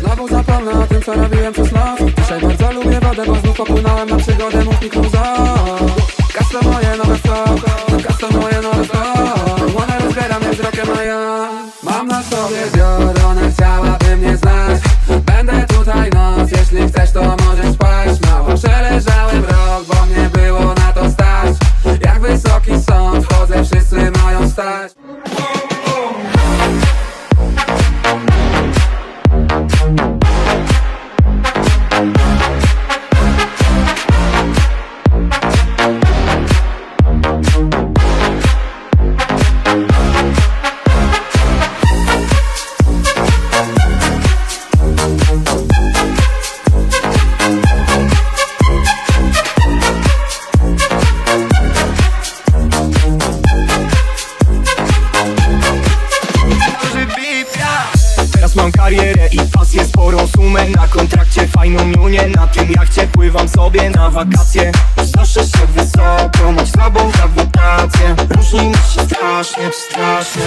Znowu zapomnę o tym, co robiłem przez noc. Dzisiaj bardzo lubię wodę, bo znów popłynąłem na przygodę mówki cruza. Custom moje nowe flow, custom moje nowe flow. One rozbiera mnie wzrokiem, a ja mam na sobie wioro, ona chciałaby mnie znać. Będę tutaj noc, jeśli chcesz to możesz spać. Mało przeleżałem rok, bo mnie było na to stać. Jak wysoki sąd, wchodzę, wszyscy mają stać. Mam karierę i pasję, sporą sumę na kontrakcie, fajną miunię. Na tym jachcie pływam sobie na wakacje. Znoszę się wysoko, mam słabą grawitację. Różnimy się strasznie, strasznie.